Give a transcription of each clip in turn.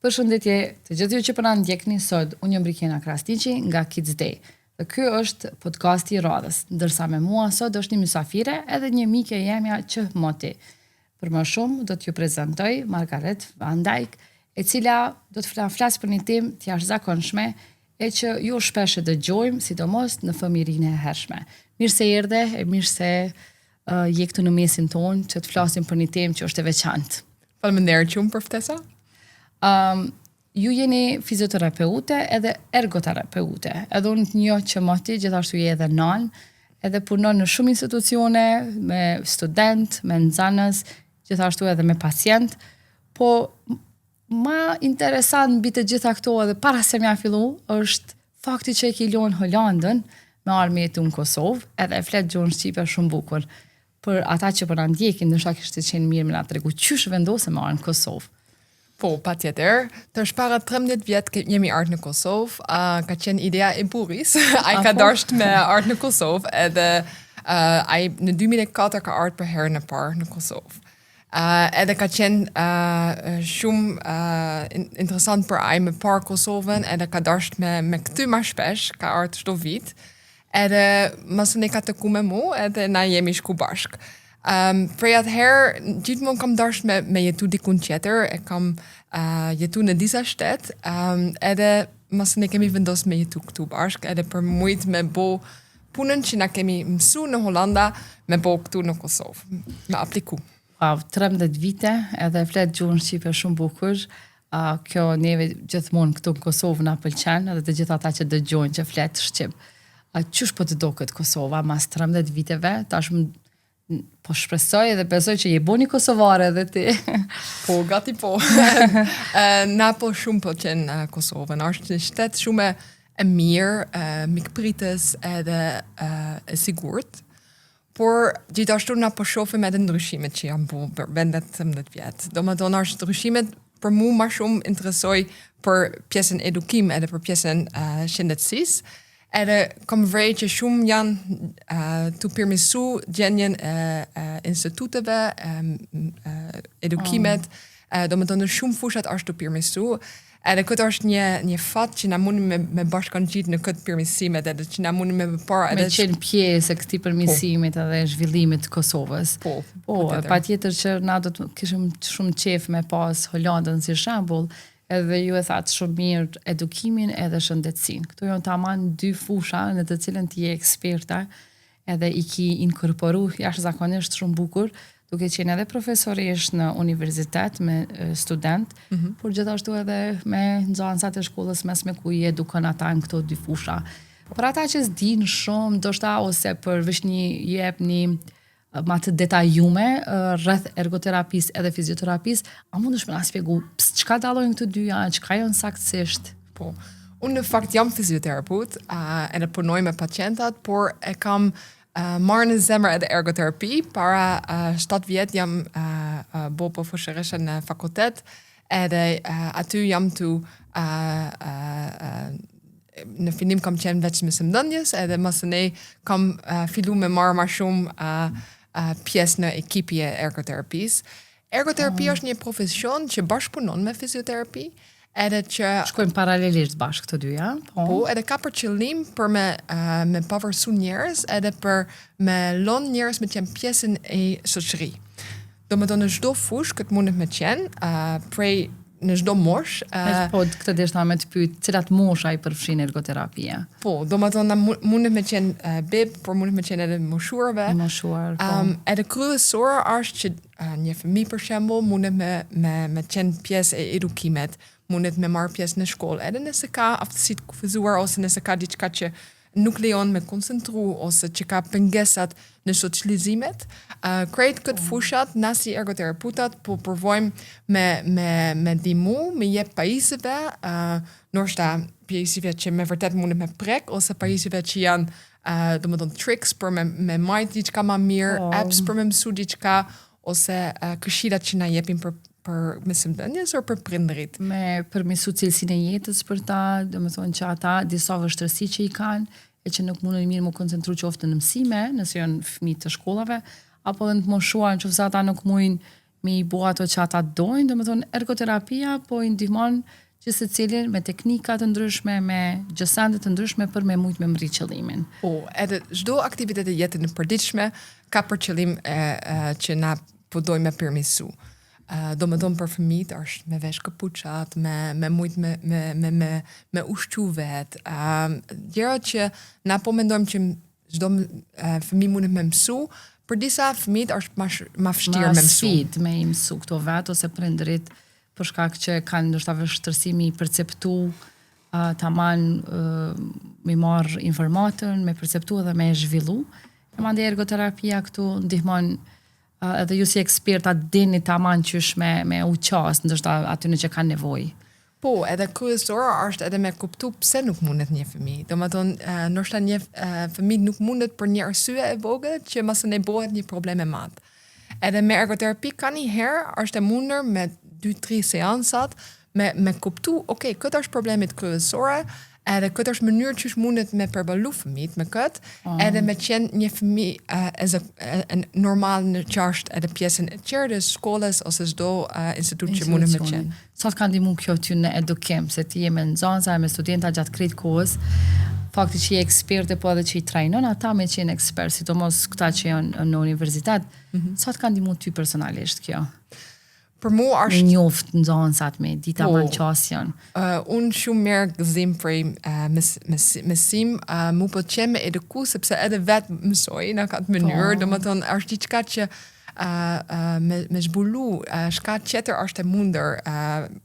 Përshëndetje të gjithë ju që po na ndjekni sot. Unë jam Brikena Krasniqi nga Kids Day. Dhe ky është podcasti i radhës, ndërsa me mua sot është një mysafire edhe një mike jemja që moti. Për më shumë do t'ju prezantoj Margaret Van Dijk, e cila do të flasë për një temë të jashtëzakonshme e që ju shpesh e dëgjojmë, sidomos në fëmijërinë e hershme. Mirë se erdhe, e mirë se je këtu në mesin tonë që të flasim për një temë që është e veçantë. Faleminderit shumë për ftesa. Ju jeni fizioterapeute edhe ergoterapeute. Edhe unë të njoh që moti gjithashtu je edhe nan, edhe punon në shumë institucione, me student, me nxënës, gjithashtu edhe me pacient, po ma interesant mbi të gjitha këto edhe para se mja fillu, është fakti që e ki lojnë Hollandën me armë jetu në Kosovë, edhe e flet gjuhën shqipe shumë bukur. Për ata që po na ndjekin, ndoshta kishte qenë mirë me na tregu qysh vendose me armë në Kosovë. Po, patjetër. Të shpara 13 vjet jemi ardhur në Kosovë, ka qenë ideja e burris. Ai ka dashur me ardhur në Kosovë edhe ai në 2004 ka ardhur për herën e parë në Kosovë. Edhe ka qenë shumë interesant për ai me parë Kosovën, edhe ka dashur me këty më shpesh, ka ardhur çdo vit. Edhe mësë ne ka të ku me mu, edhe na jemi shku bashk. Prej atëherë, gjithmonë kam dashur me jetu dikun tjetër, e kam jetu në disa shtet, edhe mësë ne kemi vendos me jetu këtu bashk, edhe për mujt me bo punën që na kemi mësu në Holanda, me bo këtu në Kosovë, me apliku. Wow, 13 vite, edhe flet gjuhën shqipe shumë bukur. Kjo neve gjithmonë këtu në Kosovë na pëlqen, edhe të gjithë ata që dëgjojnë që flet shqip. Qysh po të do këtë Kosova, mas 13 viteve, tash po shpresoj edhe besoj që je boni kosovare edhe ti. Po, gati po. Na po shumë po qenë Kosovën. Është një shtet shumë e mirë, mikpritës edhe e sigurt. Por gjithashtu na po shohim edhe ndryshimet që janë bu për vendet 13 vjet. Domethënë është ndryshimet për mua më shumë interesoj për pjesën edukim edhe për pjesën shëndetësisë. Edhe kam vrej që shumë janë të përmirësu gjendjen e instituteve, edukimet, do më tonë shumë fushat është të përmirësu, edhe këtë është një fat që na mundi me bashkan gjithë në këtë përmirësimet, edhe që na mundi me parë... Me qenë pjesë e këtij përmirësimit edhe zhvillimit të Kosovës. Po, patjetër që na do të kishim shumë qef me pas Hollandën si shembull, edhe ju e thatë shumë mirë edukimin edhe shëndetësinë. Këto janë tamam dy fusha në të cilën ti je eksperta, edhe i ki inkorporu jashtëzakonisht shumë bukur, duke qenë edhe profesorish në universitet me student, por gjithashtu edhe me nxënësat e shkollës mesme ku i edukon ata në këto dy fusha. Për ata që s'dinë shumë, ndoshta ose për veç jep një ma të detajume rreth ergoterapisë edhe fizioterapisë, a mundesh me na shpjegu çka dallojnë këto dyja, çka janë saktësisht? Po. Unë në fakt jam fizioterapeut, edhe punoj me pacientat, por e kam marrë në zemër edhe ergoterapi. Para 7 vjet jam bo profesoreshe në fakultet, edhe aty jam të në fillim kam qenë veç mësimdhënjes, edhe mësë ne kam fillu me marrë ma shumë pjesë në ekipi e ergoterapisë. Ergoterapi është një profesion që bashkëpunon me fizioterapi, edhe që... Shkojnë paralelisht bashkë të dyja. Po, edhe ka për qëllim për me pavarësu njerëz, edhe për me lon njerëz me qenë pjesën e shoqëri. Do me do në çdo fush këtë mundet me qenë, prej në çdo mosh. Po, këtë deshta me të pyet, cilat mosha i përfshin ergoterapia? Po, do me thonë mundet me qenë bib, por mundet me qenë edhe moshuarve. Moshuar, po. Edhe kryesore është që një fëmijë për shembull mundet me qenë pjesë e edukimet, mundet me marrë pjesë në shkollë, edhe nëse ka aftësi të kufizuar ose nëse ka diçka që nuk lejon me koncentru ose që ka pengesat në socializimet. Krejt këtë fushat, na si ergoterapeutat po provojmë me dimu, me jep pajisëve, ndoshta pajisëve që me vërtet mundet me prek, ose pajisëve që janë do më thonë tricks për me majt diçka ma mirë, apps për me mësu diçka, ose këshillat që na jepin për mësimdhënjes ose për prindërit. Me përmirësu cilësinë e jetës për ta, do të thonë që ata disa vështirësi që i kanë e që nuk mundën mirë më koncentru qoftë në mësime, nëse janë fëmijë të shkollave, apo edhe të moshuar nëse ata nuk mujnë me i bua ato që ata dojnë, do më thonë ergoterapia po i ndihmon që se cilin me teknikat të ndryshme, me gjësande të ndryshme për me mujt me mri qëllimin. Po, edhe çdo aktivitet e jetën e përditshme ka për qëllim që na po dojmë me përmirësu. Do më thonë për fëmijët është me vesh këpuçat, me mujt me ushqu vetë. Gjëra që na po mendojmë që çdo fëmijë mundet me mësu, për disa fëmijët është ma vështirë me mësu. Sfidë me i mësu këto vetë, ose prindërit për shkak që kanë ndoshta vështirësi mi perceptu, taman mi marr informatën, me perceptu dhe me zhvillu. E mandej ergoterapia këtu ndihmon edhe ju si eksperta dini taman qysh me u qas, ndoshta aty në që kanë nevojë. Po, edhe kryesore është edhe me kuptu pse nuk mundet një fëmijë. Do më thonë, ndoshta një fëmijë nuk mundet për një arsye e vogël që mos ne bëhet një problem e madh. Edhe me ergoterapi ka një herë është e mundur me 2-3 seansat me kuptu, okay, këtë është problemet kryesore, edhe këtë është mënyrë që mundet me përballu fëmijët me këtë, edhe me qenë një fëmijë normal në qasht edhe pjesën e tjerë të shkollës ose çdo institut që mundet me qenë. Sa të kanë ndihmu kjo ty në edukim, se ti je me nxënësa, me studenta gjatë krejt kohës, fakti që je eksperte po edhe që i trajnon ata me qenë ekspert, sidomos këta që janë në universitet, sa të kanë ndihmu ty personalisht kjo? Për mu është... Me njoft nxënësat me dita manqasjon. Unë shumë mirë gëzim prej mësim, mu po qenë me eduku, sepse edhe vetë mësoj në këtë mënyrë, do më thonë, është diçka që me zhbulu, shka tjetër është e mundër,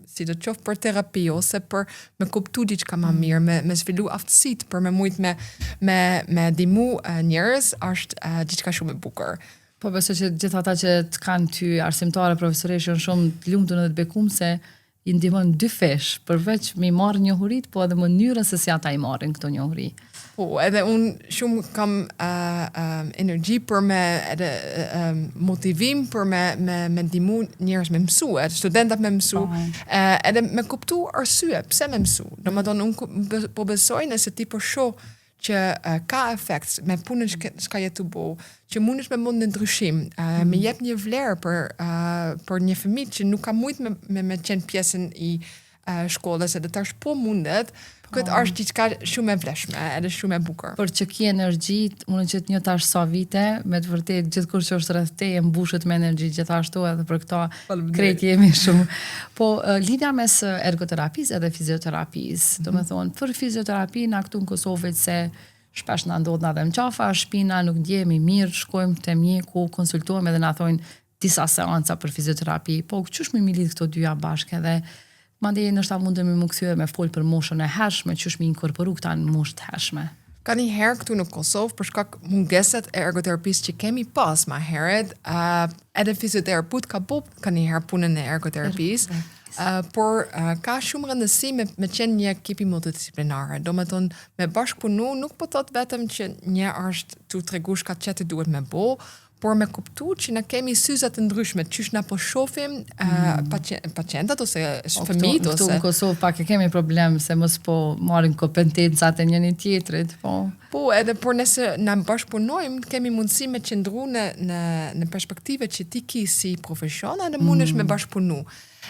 si do qoftë për terapi, ose për me kuptu diçka ma mirë, me zhvillu aftësit, për me mujt me dimu njerëz, është diçka shumë e bukur. Po besoj që gjithë ata që të kanë ty arsimtare, profesoresh janë shumë të lumtur dhe të bekum se i ndihmon dy fesh, përveç me marrë njohurit, po edhe mënyrën se si ata i marrin këto njohuri. Po, edhe unë shumë kam energji për me edhe motivim për me ndihmu njerëz me mësu, edhe studentat me mësu, edhe me kuptu arsye pse me mësu. Domethënë unë po besoj nëse ti po shoh që ka efekt me punën që ka jetu bo, që mundesh me mund në ndryshim, me jep një vlerë për një fëmijë që nuk ka mujt me qenë pjesën i shkollës, edhe tash po mundet, këtë është diçka shumë e vlefshme, edhe shumë e bukur. Për që ki energji, unë që të një tash sa vite, me të vërtet gjithë kur që është rreth te, e mbushet me energji gjithashtu edhe për këto krejt jemi shumë. Po, lidhja mes ergoterapis edhe fizioterapis, do me thonë, për fizioterapi na këtu në Kosovë se shpesh na ndodh na dhe në qafa, shpina nuk ndjehemi mirë, shkojmë te mjeku, konsultohemi edhe na thonë disa seanca për fizioterapi, po qysh me lidh këto dyja bashkë edhe mandej nështë ta mundemi më kthye me fol për moshën e hershme, qysh me inkorporu këta në moshë të hershme. Ka një herë këtu në Kosovë, për shkak mungeset e ergoterapisë që kemi pas ma herët, edhe fizioterapeut ka një herë punën e ergoterapisë, por ka shumë rëndësi me qenë një ekipi multidisciplinare. Do me thonë, me bashkëpunu nuk po thot vetëm që një është të tregu shka që duhet me bo, por me kuptu që na kemi syzat të ndryshme, qysh na po shohim pacientat ose fëmijët ose... Këtu në Kosovë pak e kemi problem se mos po marrin kompetencat e njëri tjetrit, po. Po, edhe por nëse na bashkëpunojmë, kemi mundësi me qëndru në perspektive që ti ki si profesion, edhe mundesh me bashkëpunu.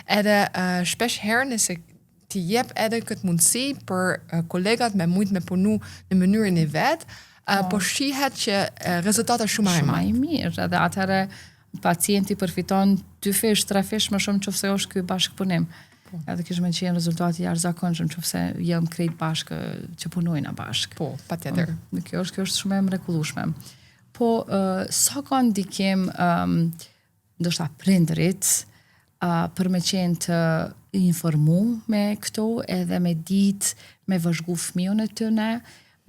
Edhe shpesh herë nëse ti jep edhe këtë mundësi për kolegat me mujt me punu në mënyrën e vet, po shihet që rezultata shumë më mirë, edhe atëherë pacienti përfiton 2 fish, 3 fish më shumë nëse është ky bashkëpunim. Edhe kish me qenë rezultati jashtëzakonshëm nëse jam krejt bashkë që punojnë bashkë. Po, patjetër. Kjo është shumë e mrekullueshme. Po sa ka ndikim ndoshta prindërit për me qenë të informu me këto edhe me ditë me vëzhgu fëmijën e tyre,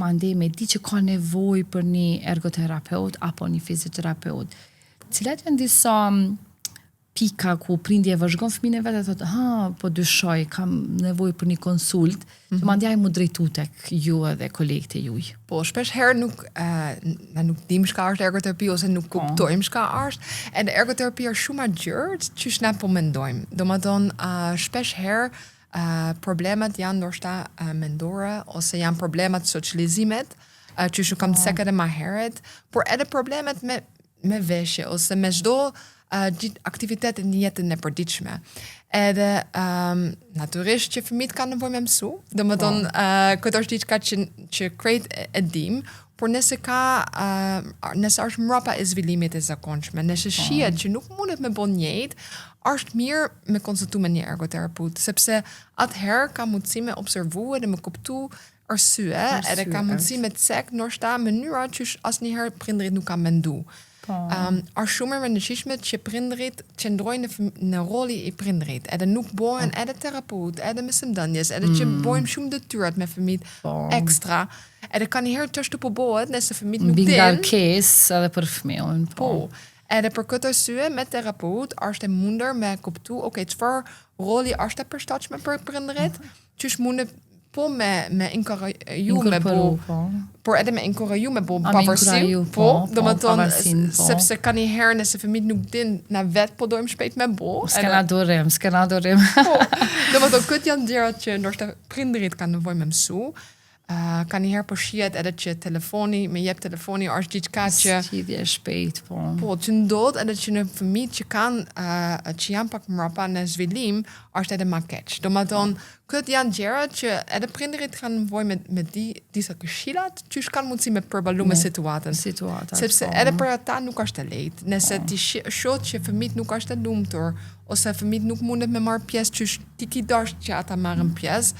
mandej me di që ka nevojë për një ergoterapeut apo një fizioterapeut. Cilat janë disa pika ku prindje vëzhgon fëmijën e vet e thotë, po dyshoj, kam nevojë për një konsult, që mandej mu drejtu tek ju edhe kolegët e juaj. Po, shpesh herë nuk dim çka është ergoterapi ose nuk kuptojmë çka është, edhe ergoterapia është shumë gjërë që na po mendojmë. Domethënë, shpesh herë problemet janë ndoshta mendore ose janë problemet socializimet që kam të sekët e ma heret, por edhe problemet me veshje ose me çdo gjithë aktivitetet në jetën e përditshme. Edhe natyrisht që fëmijët kanë nevojë me mësu, domethënë këtë është diçka që krejt e dim, por nëse nëse është mbrapa e zhvillimit e zakonshme, nëse shihet që nuk mundet me bën njëjtë, është mirë me konsultu me një ergoterapeut, sepse atëherë ka mundësi me observu edhe me kuptu arsye, edhe ka mundësi me cek ndoshta mënyra që asnjëherë prindrit nuk kanë mendu. Është shumë e rëndësishme që prindrit qëndrojnë në roli i prindrit, edhe nuk bëhen edhe terapeut, edhe mësimdhënjes, edhe që bëjmë shumë detyrat me fëmijët ekstra, edhe ka njëherë që ashtu po bëhet nëse fëmijët nuk din. Bingarkesë edhe për fëmijën. Po. Edhe për këtë arsye me terapeut është e mundur me kuptu, çfarë roli është e përshtatshme për prindrit, qysh mundet po me inkuraju me bo, por edhe me inkuraju me bo pavarësi, domethënë sepse ka një herë nëse fëmijët nuk din na vet po dojmë shpejt me bo. S'kena durim. Po, domethënë këtë janë gjërat që ndoshta prindrit kanë nevojë me mësu. Ka njëherë po shihet edhe që me jep telefoni është diçka që zgjidhje shpejt, po. Po, që ndodh edhe që në fëmijët që janë pak mbrapa në zhvillim, është edhe më keq. Domethënë, këtë janë gjëra që edhe prindërit kanë nevojë me disa këshillat që kanë mundësi me përballu me situatën. Sepse edhe për ata nuk është e lehtë. Nëse ti shoh që fëmijët nuk është e lumtur, ose fëmijët nuk mundet me marrë pjesë që ti ki dash që ata marrin pjesë,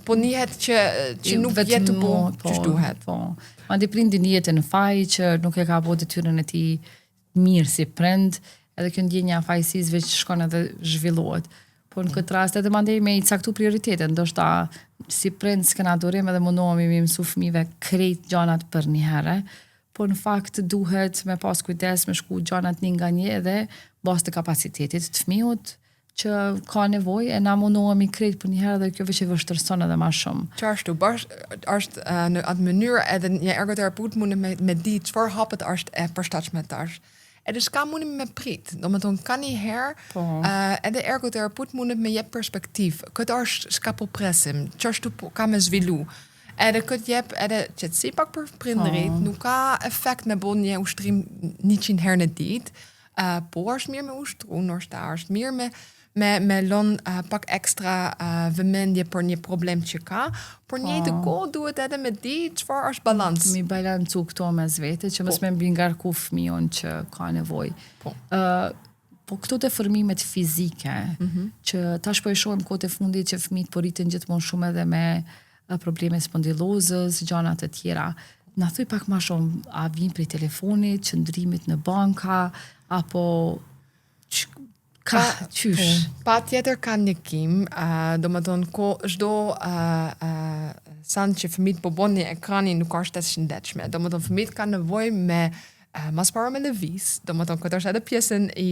po njihet që nuk jetë të që duhet. Po. Mandej prindi njihet në faj që nuk e ka bërë detyrën e tij mirë si prind, edhe kjo ndjenja e fajësisë që shkon edhe zhvillohet. Po në këtë rast edhe mandej me i caktu prioritetet, ndoshta si prind s'kena durim edhe mundohemi me mësu fëmijëve krejt gjanat për një herë, po në fakt duhet me pas kujdes me shku gjanat një nga një edhe bazë të kapacitetit të fëmijët që ka nevojë e na mundohemi krejt për një herë dhe kjo veç e vështirëson edhe më shumë. Ashtu është në atë mënyrë edhe një ergoterapeut mund me di çfarë hapet është e përshtatshme tash. Edhe s'ka mundi me prit. Domethënë ka një herë edhe ergoterapeut mund me jep perspektivë. Këtë është s'ka po presim, ç'ashtu ka me zhvillu. Edhe këtë jep edhe qetësi pak për prindërit, nuk ka efekt me bën një ushtrim 100 herë në ditë. Po është mirë me ushtru, ndoshta është mirë me lon pak ekstra vëmendje për një problem që ka, por njëjtë kohë duhet edhe me di çfarë është balanci. Mi balancu këto mes vete që mos me mbi ngarku fëmijën që ka nevojë. Po këto të formimet fizike, që tash po e shohim kohët e fundit që fëmijët po rriten gjithmonë shumë edhe me probleme spondilozës, gjëra të tjera. Na thuj pak më shumë, a vin prej telefonit, qëndrimit në banka, apo qysh? Pa tjetër ka ndjekim, domethënë çdo sa që fëmijët po bën një ekrani nuk është e shëndetshme. Domethënë fëmijët kanë nevojë me mas para me lëviz, domethënë këtë është edhe pjesën e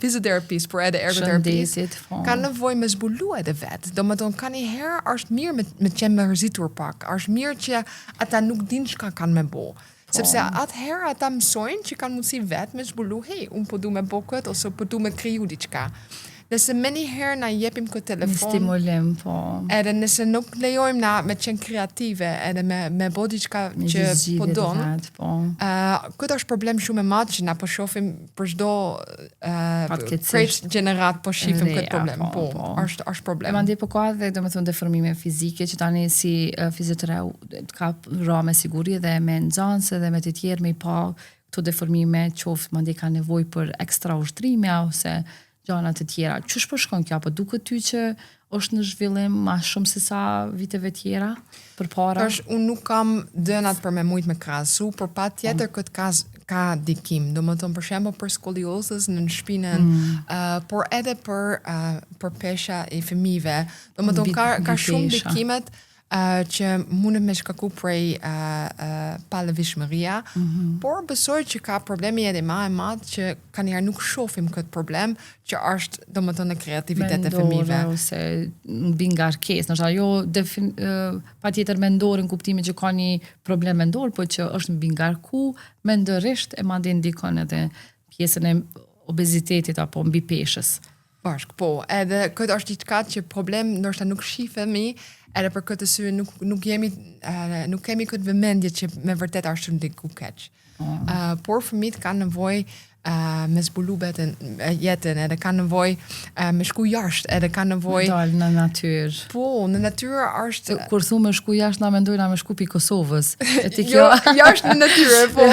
fizioterapisë, por edhe ergoterapisë. Ka nevojë me zbulu edhe vetë. Domethënë ka një herë është mirë me qenë me rrezitur pak. Është mirë që ata nuk dinë çka kanë me bë. Sepse atëherë ata mësojnë që kanë mundësi vetë me zbulu, unë po du me bo këtë, ose po du me kriju diçka. Nëse me një herë na jepim këtë telefon, një stimulim, po. Edhe nëse nuk lejojmë na me qenë kreative, edhe me bo diçka që po donë, këtë është problem shumë e madh që na po shohim për çdo krejt gjenerat po shifim këtë problem. Po, është problem. E mandej po ka edhe domethënë deformime fizike që tani si fizioterapeut ka ra me siguri dhe me nxënës dhe me të tjerë me pa këto deformime qoftë mandej ka nevojë për ekstra ushtrime ose gjëra të tjera. Ç'është po shkon kjo? Apo duket ty që është në zhvillim më shumë se sa viteve tjera përpara? Unë nuk kam dënat për me mujt me krahasu, por patjetër këtë ka dikim. Domethënë për shembull për skoliozës në shpinën, por edhe për pesha e fëmijëve. Domethënë ka shumë dikimet që mundet me shkaku prej palëvishmëria, por besoj që ka problemi edhe më e madh që kanjëherë nuk shohim këtë problem që është domethënë kreativitet e fëmijëve ose mbi ngarkesë, ndoshta jo patjetër mendor në kuptimin që ka një problem mendor, por që është mbi ngarku mendërisht e mandej ndikon edhe pjesën e obezitetit apo mbi peshës. Bashk, po, edhe këtë është diçka që problem ndoshta nuk shifemi, edhe për këtë sy nuk kemi këtë vëmendje që me vërtet është ndiku keq. Por fëmijët kanë nevojë me zbulu jetën, edhe ka nevojë me shku jashtë, edhe ka nevojë Dal në natyrë. Po, në natyrë është Kur thu me shku jashtë, na mendojna me shku pi Kosovës. E ti kjo jo, jashtë në natyrë, po,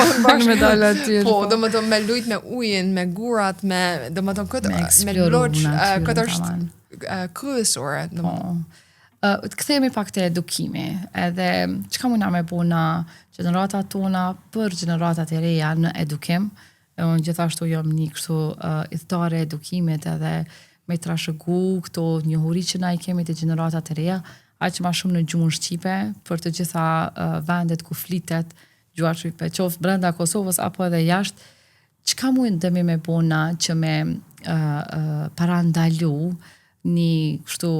me dal natyrë. po, domethënë me lujt me ujin, me gurat, domethënë këtë me loç, këtë është kryesore. Të kthehemi pak te edukimi, edhe çka mundna me bu na gjeneratat tona për gjeneratat e reja në edukim. Unë gjithashtu jam një kështu idhtare e edukimit edhe me trashëgu këto njohuri që na I kemi të gjeneratat e reja, aq më shumë në gjuhën shqipe për të gjitha vendet ku flitet gjuha shqipe, qoftë brenda Kosovës apo edhe jashtë. Çka mundemi me bu na që me parandalu një kështu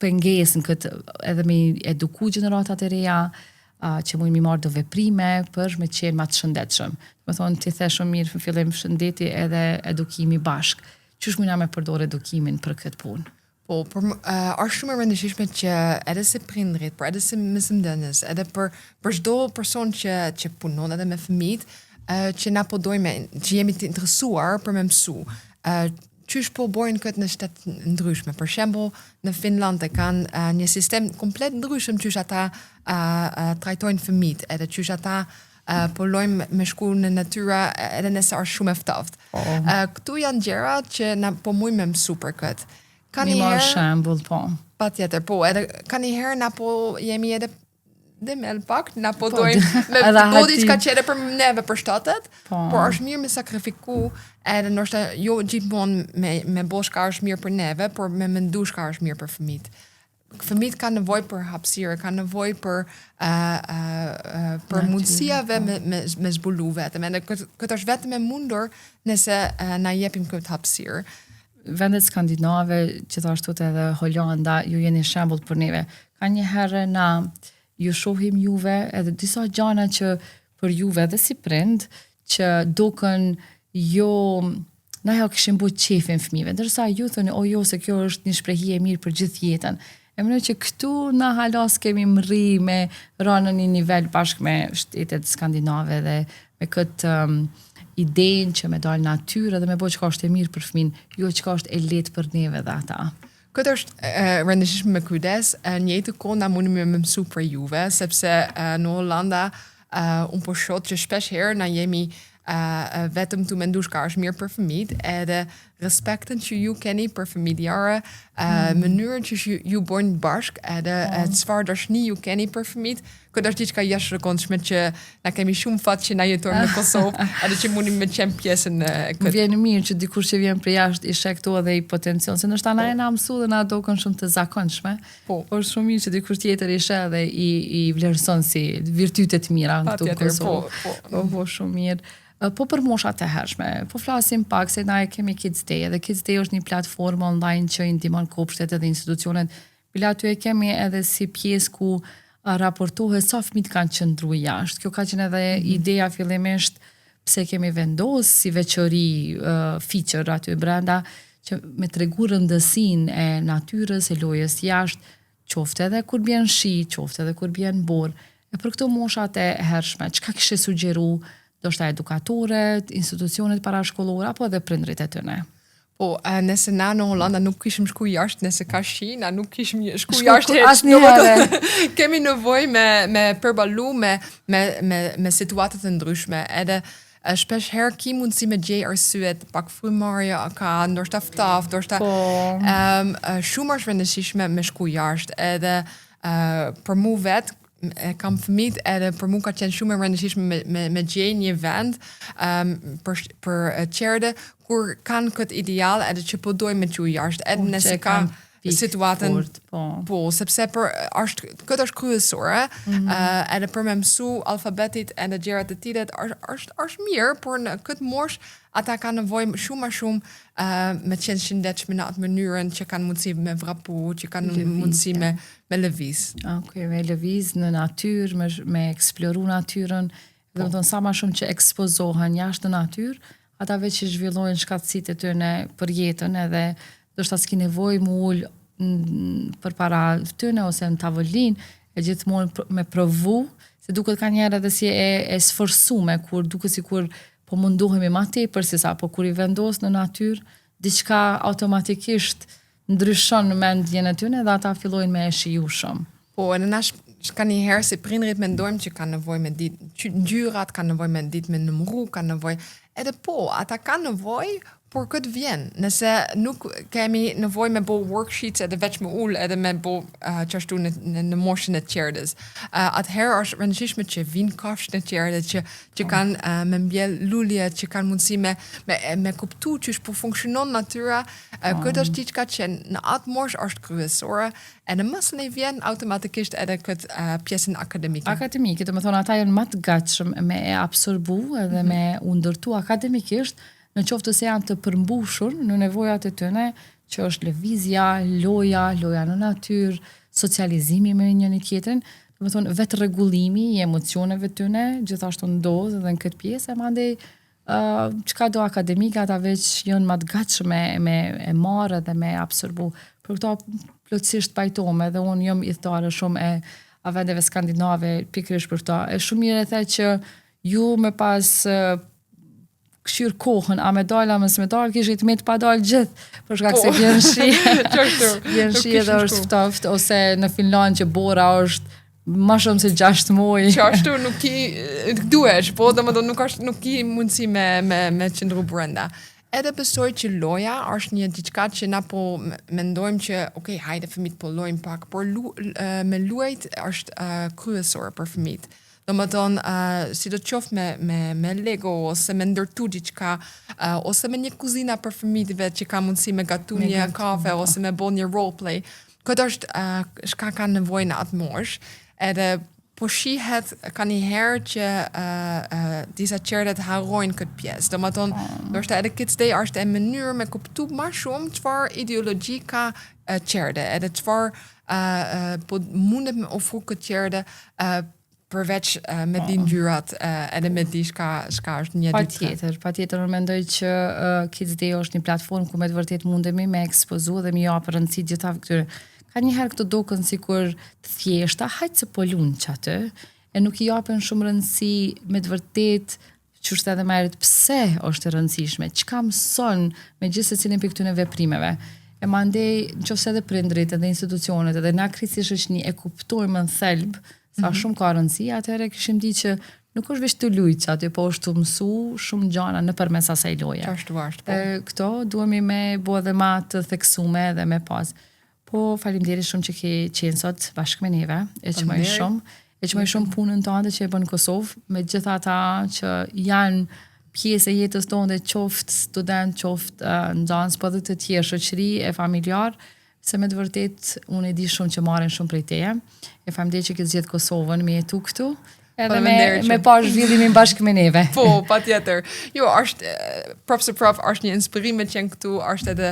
pengesën këtë edhe me eduku gjeneratat e reja, që mujnë mi marrë do veprime për me qenë ma të shëndetshëm. Me thonë, ti the shumë mirë në fillim shëndeti edhe edukimi bashk. Qysh mujna me përdor edukimin për këtë punë? Po, është shumë e rëndësishme që edhe si prindrit, por edhe si mësimdhënës, edhe për çdo person që punon edhe me fëmijët, që na po dojmë, që jemi të interesuar për me mësu. Qysh po bojnë këtë në shtetë ndryshme. Për shembull, në Finland kanë një sistem komplet ndryshëm qysh ata trajtojnë fëmijët, edhe qysh ata po lojmë me shku në natyra edhe nëse është shumë e ftoftë. Këtu janë gjëra që na po mujmë me mësu për këtë. Mi marrë shembull, po. Patjetër, po, edhe ka një herë na po jemi edhe demel pak, na po dojmë me do diçka që edhe për neve për shtatet, por është mirë me sakrifiku edhe ndoshta jo gjithmonë me bosh ka është mirë për neve, por me mendu shka është mirë për fëmijët. Fëmijët kanë nevojë për hapësirë, kanë nevojë për mundësiave me zbulu vetëm. Edhe këtë është vetëm e mundur nëse na jepim këtë hapësirë. Vendet skandinave, gjithashtu edhe Holanda, ju jeni shembull për neve. Ka një herë na ju shohim juve edhe disa gjana që për juve edhe si prind që duken jo na ja kishim bu qefin fëmijëve, ndërsa ju thoni o jo se kjo është një shprehi e mirë për gjithë jetën. E mendoj që këtu na halas kemi mri me rënë në një nivel bashkë me shtetet skandinave dhe me këtë idenë që me dalë natyrë dhe me bo çka është e mirë për fëmin, jo çka është e lehtë për neve dhe ata. Këtë është rëndësishme me kujdes, njëjtë kohë na mundemi me mësu për juve, sepse në Holanda unë po shoh që shpesh herë na jemi vetëm të menduar ka është mirë për fëmijët, edhe respektin që ju keni për familjarë, mënyrën që ju bojnë bashk, edhe çfarë dashni ju keni për fëmijët, këtë është diçka jashtëzakonshme që na kemi shumë fat që na jetojmë në Kosovë, edhe që mundim me qenë pjesën e këtë. Vjen mirë që dikush që vjen për jashtë i sheh këtu edhe i potencion, se ndoshta na e na mësu dhe na dokën shumë të zakonshme. Por shumë mirë që dikush tjetër i sheh dhe i vlerëson si virtyte të mira këtu në Kosovë. Po shumë mirë. Po për moshat e hershme, po flasim pak se na e kemi Kids Day, edhe Kids Day është një platformë online që i ndihmon kopshtet edhe institucionet. Bila aty e kemi edhe si pjesë ku raportohet sa fëmijët kanë qëndruar jashtë. Kjo ka qenë edhe ideja fillimisht pse kemi vendos si veçori feature aty brenda që me tregu rëndësinë e natyrës, e lojës jashtë, qoftë edhe kur bjen shi, qoftë edhe kur bjen borë. E për këto moshat e hershme, çka kishe sugjeru ndoshta edukatorët, institucionet parashkollore apo edhe prindrit e tyre? Po, nëse na në Holanda nuk kishim shku jashtë, nëse ka shi, na nuk kishim shku jashtë asnjëherë. Kemi nevojë me përballu me situata të ndryshme, edhe shpesh herë ki mundësi me gjej arsyet, pak frymarrje ka, ndoshta ftaf, ndoshta shumë është rëndësishme me shku jashtë, edhe për mu vetë kam fëmijët edhe për mu ka qenë shumë e rëndësishme me gjej një vend për qerde kur kanë këtë ideal edhe që po dojmë me qu jashtë edhe nëse ka situatën po sepse këtë është kryesore edhe për me mësu alfabetit edhe gjërat e tilla është mirë, por në këtë moshë ata kanë nevojë shumë më shumë me qenë shëndetshëm në atë mënyrën që kanë mundësi me vrapu, që kanë mundësi me lëviz. Okej, me lëviz në natyrë, me eksploru natyrën, dhe më thonë sa më shumë që ekspozohen jashtë në natyrë, ata veç që zhvillojnë shkatësitë e tyre për jetën edhe ndoshta s'ki nevojë mu ul përpara tyre ose në tavolinë e gjithmonë me provu, se duket ka njerë edhe si e sforsume kur duket sikur po munduhemi ma tepër se sa, po kur I vendos në natyrë, diçka automatikisht ndryshon në mendjen e tyre dhe ata fillojnë me e shiju shumë. Po, edhe na ka një herë si prindrit mendojmë që kanë nevojë me ditë, ngjyrat kanë nevojë me ditë me numëru, kanë nevojë. Edhe po, ata kanë nevojë por këtë vjen. Nëse nuk kemi nevojë me bo worksheets edhe veç me ullë edhe me bo qashtu në moshën e qerdës. Atëherë është rëndësishme që vinë kafshët e qerdës që kanë me mbjell lulje, që kanë mundësi me kuptu që po funksionon natyra. Këtë është diçka që në atë moshë është kryesore, edhe mësë ne vjen automatikisht edhe këtë pjesën akademike. Akademike, do të thonë ata janë më të gatshëm me e absorbu edhe me u ndërtu akademikisht, në qoftë se janë të përmbushur në nevojat e tyre, që është lëvizja, loja në natyrë, socializimi me njëri tjetrin, do të thonë vetë rregullimi I emocioneve tyre, gjithashtu ndodh edhe në këtë pjesë, e mandej çka do akademika ata veç janë më të gatshëm me e marrë dhe me absorbu. Për këto plotësisht pajtohem edhe unë jam idhtare shumë e vendeve skandinave pikërisht për këto. Është shumë mirë e the që ju me pas këshir kohën, a me dalë, a mës me dalë, kishit me të pa dalë gjithë, për shkak se vjen shi, vjen shi edhe është ftoft, ose në Finland që bora është ma shumë se 6 muaj. Që ashtu nuk ki duhesh, po nuk ki mundësi me qëndru brenda. Edhe besoj që loja është një diçka që na po mendojmë që, okay, hajde fëmijët po lojmë pak, por me luajt është kryesore për fëmijët. Do më tonë, si do të qoftë me Lego, ose me ndërtu diçka, ose me një kuzina për fëmijëve që ka mundësi me gatu një kafe, ose me bo një roleplay. Këtë është shka ka nevojë në atë moshë, edhe po shihet ka një herë që disa qerdet harrojnë këtë pjesë. Do më tonë, ndoshta edhe Kids Day është e mënyrë me kuptu ma shumë çfarë ideologji ka qerde, edhe çfarë po mundet me ofru këtë qerde përveç me di ngjyrat edhe me di shka është një ditë. Patjetër, unë mendoj që Kids Day është një platformë ku me të vërtet mundemi me ekspozu dhe me japë rëndësi gjithave këtyre. Ka njëherë këto doken sikur të thjeshta, hajtë se po lunë që atë, e nuk I japën shumë rëndësi me të vërtet që është edhe merit pse është e rëndësishme, çka mëson me gjithë se cilin për këtyne veprimeve. E mandej, në qofse edhe prindrit edhe institucionet edhe na krisi shoqëni e kuptojmë në thelb sa shumë ka rëndësi, atëherë kishim di që nuk është veç të lujtë aty, po është të mësu shumë gjana nëpërmes asaj loje. Ashtu, po. Këto duhemi me bo edhe ma të theksume dhe me pas. Po faleminderit shumë që ke qenë sot bashkë me neve, e që më shumë punën tënde që e bën në Kosovë, me gjitha ata që janë pjesë e jetës tonë, qoftë student, qoftë nxënës, po dhe të tjerë shoqëri e familjar, se me të vërtet unë e di shumë që marrin shumë prej teje. E faleminderit që ke zgjedhur Kosovën me jetu këtu. Edhe me pa zhvillimin bashkë me neve. Po, patjetër. Jo, është prof është një inspirim që janë këtu, është edhe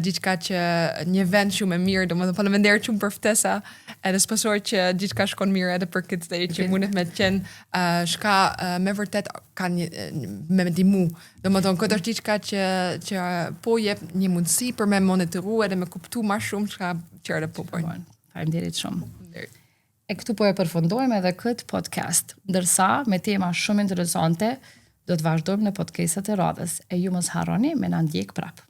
diçka që një vend shumë e mirë, domethënë faleminderit shumë për ftesa, edhe spesoj që diçka shkon mirë edhe për Kids Day, që mundet me të qenë shka me vërtet kanë me ndihmu. Domethënë këtë është diçka që po jep një mundësi për me monitoru edhe me kuptu më shumë çka çfarë po bëjnë. Faleminderit shumë. E këtu po e përfundojmë edhe këtë podcast, ndërsa me tema shumë interesante do të vazhdojmë në podcastet e radhës. E ju mos harroni me na ndjek prapë.